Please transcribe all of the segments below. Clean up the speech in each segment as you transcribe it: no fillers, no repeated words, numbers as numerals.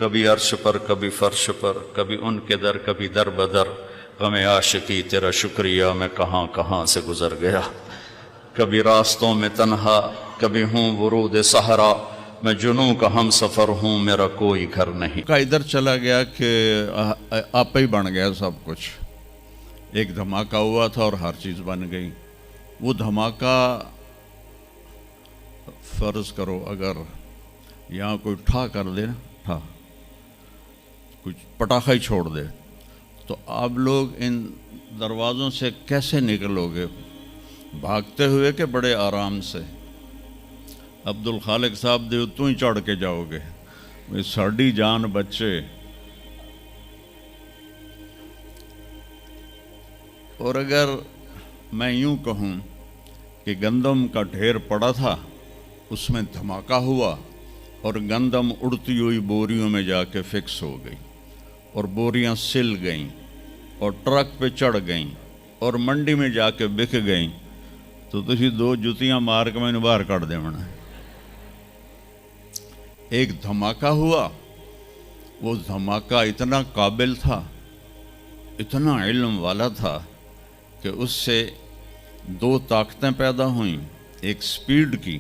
کبھی عرش پر کبھی فرش پر، کبھی ان کے در کبھی در بدر، غم عاشقی تیرا شکریہ میں کہاں کہاں سے گزر گیا، کبھی راستوں میں تنہا کبھی ہوں ورود صحرا، میں جنوں کا ہم سفر ہوں میرا کوئی گھر نہیں۔ کا ادھر چلا گیا کہ آپ ہی بن گیا سب کچھ، ایک دھماکہ ہوا تھا اور ہر چیز بن گئی۔ وہ دھماکہ فرض کرو اگر یہاں کوئی ٹھا کر دے نا، ٹھا کچھ پٹاخہ ہی چھوڑ دے تو آپ لوگ ان دروازوں سے کیسے نکلو گے؟ بھاگتے ہوئے کہ بڑے آرام سے؟ عبد الخالق صاحب دے تو ہی چڑھ کے جاؤ گے، ساڑی جان بچے۔ اور اگر میں یوں کہوں کہ گندم کا ڈھیر پڑا تھا، اس میں دھماکہ ہوا اور گندم اڑتی ہوئی بوریوں میں جا کے فکس ہو گئی اور بوریاں سل گئیں اور ٹرک پہ چڑھ گئیں اور منڈی میں جا کے بک گئیں، تو تسی دو جتیاں مار کے میں نے باہر کٹ دے منا۔ ایک دھماکہ ہوا، وہ دھماکہ اتنا قابل تھا، اتنا علم والا تھا کہ اس سے دو طاقتیں پیدا ہوئیں، ایک سپیڈ کی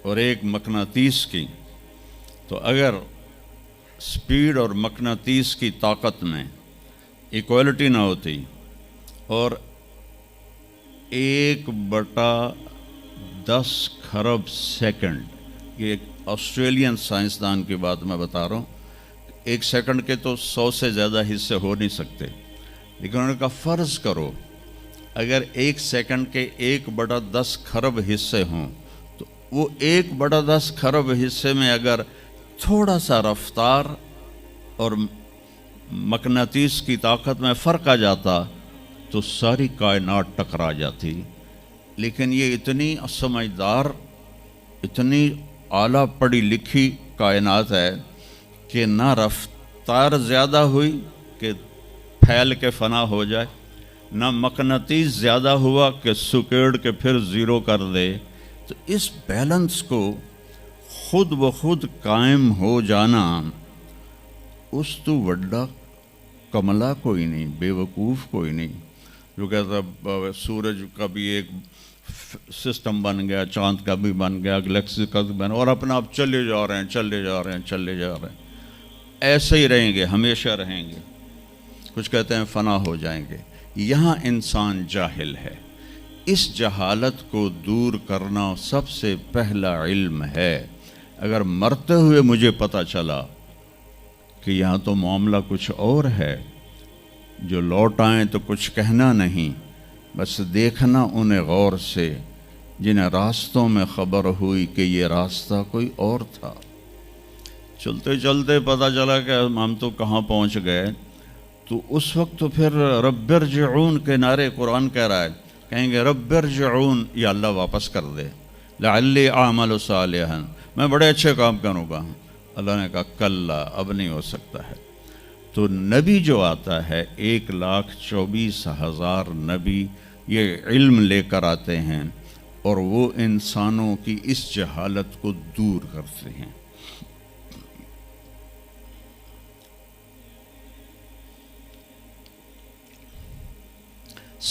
اور ایک مقناطیس کی۔ تو اگر سپیڈ اور مقناطیس کی طاقت میں ایکوالٹی نہ ہوتی اور 1/10 خرب سیکنڈ، یہ ایک آسٹریلین سائنسدان کی بات میں بتا رہا ہوں، ایک سیکنڈ کے تو 100 سے زیادہ حصے ہو نہیں سکتے، لیکن انہوں نے کہا فرض کرو اگر 1 سیکنڈ کے 1/10 خرب حصے ہوں تو وہ 1/10 خرب حصے میں اگر تھوڑا سا رفتار اور مقناطیس کی طاقت میں فرق آ جاتا تو ساری کائنات ٹکرا جاتی۔ لیکن یہ اتنی سمجھدار، اتنی اعلیٰ پڑھی لکھی کائنات ہے کہ نہ رفتار زیادہ ہوئی کہ پھیل کے فنا ہو جائے، نہ مقناطیس زیادہ ہوا کہ سکیڑ کے پھر زیرو کر دے۔ تو اس بیلنس کو خود بخود قائم ہو جانا، اس تو وڈا کملا کوئی نہیں، بے وقوف کوئی نہیں جو کہتا سورج کا بھی ایک سسٹم بن گیا، چاند کا بھی بن گیا، گلیکسی کا بھی بن گیا، اور اپنا آپ چلے جا رہے ہیں چلے جا رہے ہیں چلے جا رہے ہیں، ایسے ہی رہیں گے، ہمیشہ رہیں گے، کچھ کہتے ہیں فنا ہو جائیں گے۔ یہاں انسان جاہل ہے، اس جہالت کو دور کرنا سب سے پہلا علم ہے۔ اگر مرتے ہوئے مجھے پتہ چلا کہ یہاں تو معاملہ کچھ اور ہے، جو لوٹ آئیں تو کچھ کہنا نہیں، بس دیکھنا انہیں غور سے جنہیں راستوں میں خبر ہوئی کہ یہ راستہ کوئی اور تھا۔ چلتے چلتے پتہ چلا کہ ہم تو کہاں پہنچ گئے، تو اس وقت تو پھر رب ارجعون کے نعرے قرآن کہہ رہا ہے، کہیں گے رب ارجعون، یا اللہ واپس کر دے، لعلی اعمل صالحا، میں بڑے اچھے کام کروں گا۔ اللہ نے کہا کلا، اب نہیں ہو سکتا ہے۔ تو نبی جو آتا ہے 1,24,000 نبی یہ علم لے کر آتے ہیں اور وہ انسانوں کی اس جہالت کو دور کرتے ہیں۔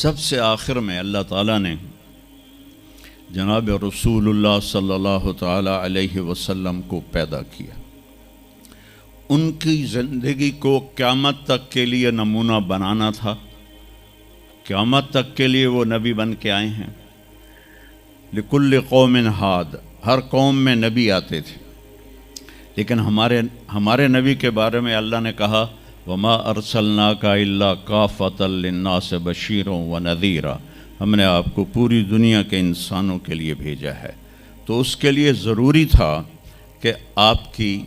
سب سے آخر میں اللہ تعالیٰ نے جناب رسول اللہ صلی اللہ تعالیٰ علیہ وسلم کو پیدا کیا، ان کی زندگی کو قیامت تک کے لیے نمونہ بنانا تھا، قیامت تک کے لیے وہ نبی بن کے آئے ہیں۔ لکل قوم ہاد، ہر قوم میں نبی آتے تھے، لیکن ہمارے نبی کے بارے میں اللہ نے کہا وما ارسلناک الا کافۃ للناس بشیرا ونذیرا، ہم نے آپ کو پوری دنیا کے انسانوں کے لیے بھیجا ہے۔ تو اس کے لیے ضروری تھا کہ آپ کی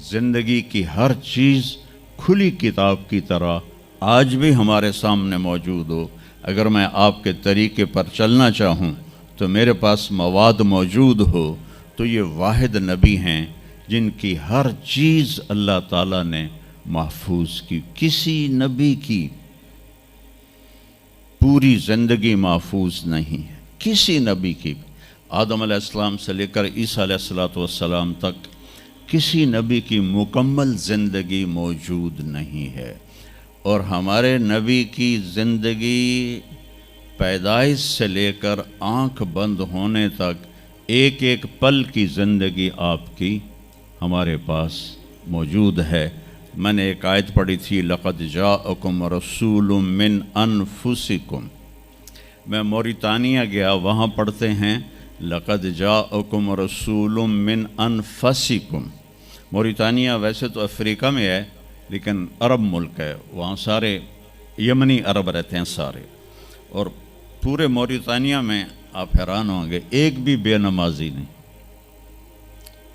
زندگی کی ہر چیز کھلی کتاب کی طرح آج بھی ہمارے سامنے موجود ہو۔ اگر میں آپ کے طریقے پر چلنا چاہوں تو میرے پاس مواد موجود ہو، تو یہ واحد نبی ہیں جن کی ہر چیز اللہ تعالیٰ نے محفوظ کی۔ کسی نبی کی پوری زندگی محفوظ نہیں ہے، کسی نبی کی، آدم علیہ السلام سے لے کر عیسیٰ علیہ السلام تک کسی نبی کی مکمل زندگی موجود نہیں ہے، اور ہمارے نبی کی زندگی پیدائش سے لے کر آنکھ بند ہونے تک ایک ایک پل کی زندگی آپ کی ہمارے پاس موجود ہے۔ میں نے ایک آیت پڑھی تھی، لقد جاءکم رسول من انفسکم۔ میں موریتانیہ گیا، وہاں پڑھتے ہیں لقد جاءکم رسول من انفسکم۔ موریتانیہ ویسے تو افریقہ میں ہے لیکن عرب ملک ہے، وہاں سارے یمنی عرب رہتے ہیں سارے، اور پورے موریتانیہ میں آپ حیران ہوں گے ایک بھی بے نمازی نہیں،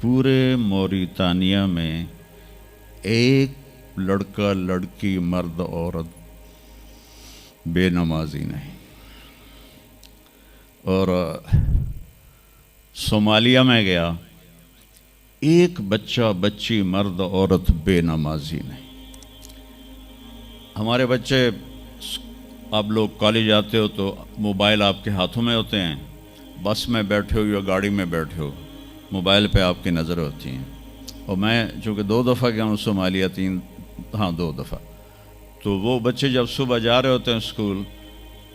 پورے موریتانیہ میں ایک لڑکا لڑکی مرد عورت بے نمازی نہیں۔ اور صومالیہ میں گیا، ایک بچہ بچی مرد عورت بے نمازی نہیں۔ ہمارے بچے، آپ لوگ کالج آتے ہو تو موبائل آپ کے ہاتھوں میں ہوتے ہیں، بس میں بیٹھے ہو یا گاڑی میں بیٹھے ہو، موبائل پہ آپ کی نظر ہوتی ہیں۔ اور میں چونکہ 2 دفعہ گیا ہوں صومالیہ، 2 دفعہ، تو وہ بچے جب صبح جا رہے ہوتے ہیں اسکول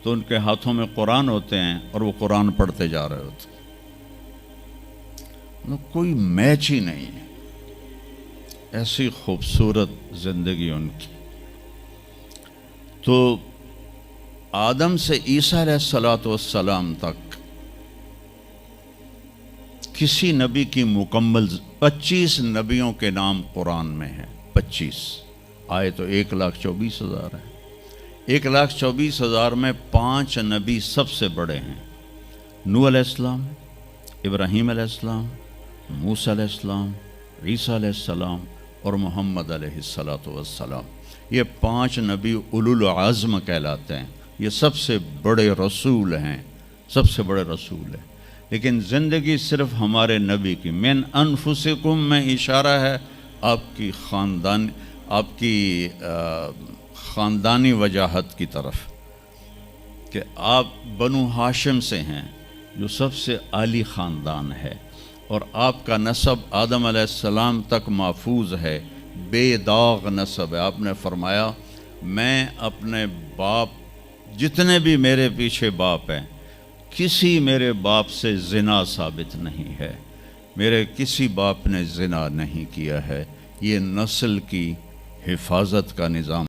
تو ان کے ہاتھوں میں قرآن ہوتے ہیں اور وہ قرآن پڑھتے جا رہے ہوتے ہیں، کوئی میچ ہی نہیں ہے، ایسی خوبصورت زندگی ان کی۔ تو آدم سے عیسیٰ علیہ السلام تک کسی نبی کی مکمل 25 نبیوں کے نام قرآن میں ہیں، 25 آئے تو 1,24,000 ہے۔ 1,24,000 میں 5 نبی سب سے بڑے ہیں، نوح علیہ السلام، ابراہیم علیہ السلام، موسیٰ علیہ السلام، عیسیٰ علیہ السلام اور محمد علیہ السلام۔ یہ 5 نبی اولو العزم کہلاتے ہیں، یہ سب سے بڑے رسول ہیں، سب سے بڑے رسول ہیں۔ لیکن زندگی صرف ہمارے نبی کی، من انفسکم میں اشارہ ہے آپ کی خاندانی وجاہت کی طرف، کہ آپ بنو ہاشم سے ہیں جو سب سے عالی خاندان ہے، اور آپ کا نسب آدم علیہ السلام تک محفوظ ہے، بے داغ نسب ہے۔ آپ نے فرمایا میں اپنے باپ، جتنے بھی میرے پیچھے باپ ہیں، کسی میرے باپ سے زنا ثابت نہیں ہے، میرے کسی باپ نے زنا نہیں کیا ہے۔ یہ نسل کی حفاظت کا نظام